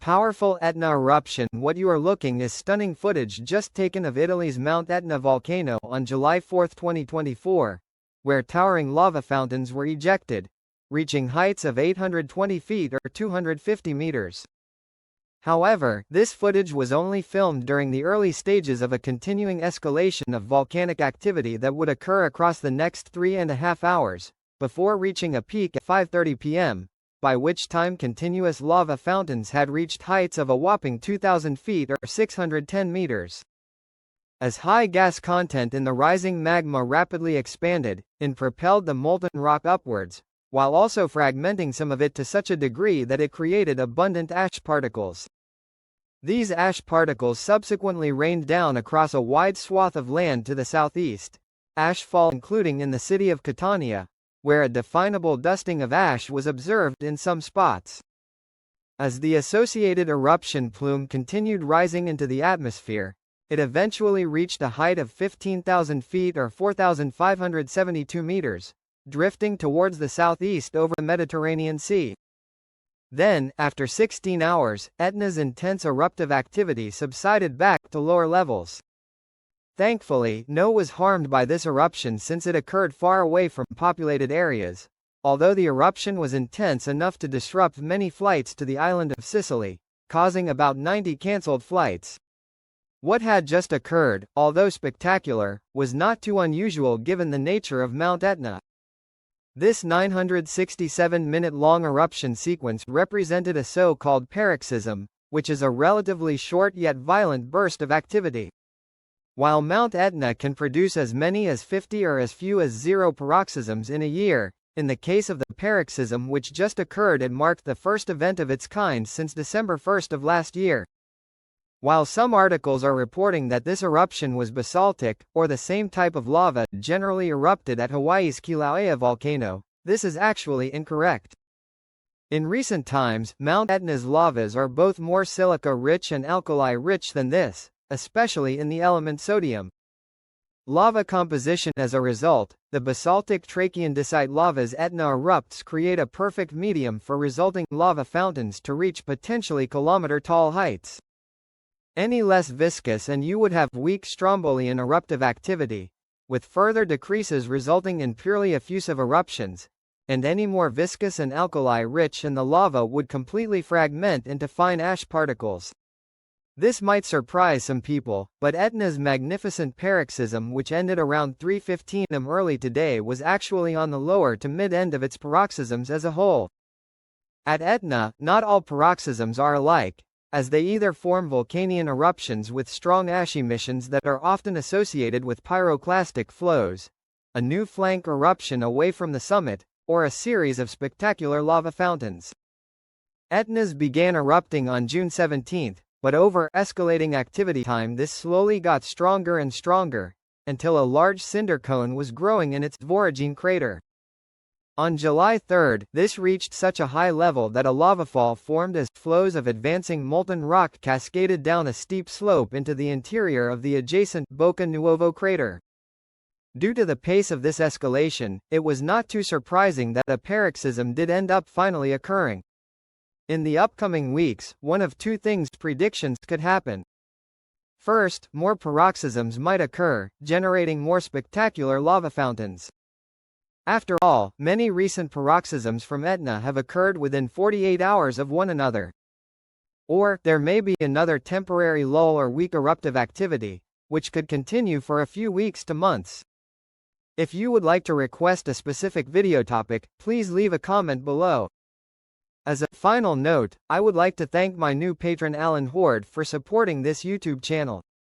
Powerful Etna eruption. What you are looking is stunning footage just taken of Italy's Mount Etna volcano on July 4, 2024, where towering lava fountains were ejected, reaching heights of 820 feet or 250 meters. However, this footage was only filmed during the early stages of a continuing escalation of volcanic activity that would occur across the next 3.5 hours, before reaching a peak at 5:30 p.m., by which time continuous lava fountains had reached heights of a whopping 2,000 feet or 610 meters. As high gas content in the rising magma rapidly expanded, and propelled the molten rock upwards, while also fragmenting some of it to such a degree that it created abundant ash particles. These ash particles subsequently rained down across a wide swath of land to the southeast, ashfall including in the city of Catania, where a definable dusting of ash was observed in some spots. As the associated eruption plume continued rising into the atmosphere, it eventually reached a height of 15,000 feet or 4,572 meters, drifting towards the southeast over the Mediterranean Sea. Then, after 16 hours, Etna's intense eruptive activity subsided back to lower levels. Thankfully, no one was harmed by this eruption since it occurred far away from populated areas, although the eruption was intense enough to disrupt many flights to the island of Sicily, causing about 90 cancelled flights. What had just occurred, although spectacular, was not too unusual given the nature of Mount Etna. This 967-minute-long eruption sequence represented a so-called paroxysm, which is a relatively short yet violent burst of activity. While Mount Etna can produce as many as 50 or as few as 0 paroxysms in a year, in the case of the paroxysm which just occurred, it marked the first event of its kind since December 1 of last year. While some articles are reporting that this eruption was basaltic, or the same type of lava generally erupted at Hawaii's Kilauea volcano, this is actually incorrect. In recent times, Mount Etna's lavas are both more silica-rich and alkali-rich than this, especially in the element sodium. Lava composition. As a result, the basaltic trachyandesite lavas Etna erupts create a perfect medium for resulting lava fountains to reach potentially kilometer-tall heights. Any less viscous and you would have weak stromboli and eruptive activity, with further decreases resulting in purely effusive eruptions, and any more viscous and alkali-rich and the lava would completely fragment into fine ash particles. This might surprise some people, but Etna's magnificent paroxysm, which ended around 3:15 am early today, was actually on the lower to mid-end of its paroxysms as a whole. At Etna, not all paroxysms are alike, as they either form volcanic eruptions with strong ash emissions that are often associated with pyroclastic flows, a new flank eruption away from the summit, or a series of spectacular lava fountains. Etna's began erupting on June 17, but over escalating activity time this slowly got stronger and stronger, until a large cinder cone was growing in its voragine crater. On July 3, this reached such a high level that a lavafall formed as flows of advancing molten rock cascaded down a steep slope into the interior of the adjacent Bocca Nuovo crater. Due to the pace of this escalation, it was not too surprising that a paroxysm did end up finally occurring. In the upcoming weeks, one of two predictions could happen. First, more paroxysms might occur, generating more spectacular lava fountains. After all, many recent paroxysms from Etna have occurred within 48 hours of one another. Or, there may be another temporary lull or weak eruptive activity, which could continue for a few weeks to months. If you would like to request a specific video topic, please leave a comment below. As a final note, I would like to thank my new patron Alan Horde for supporting this YouTube channel.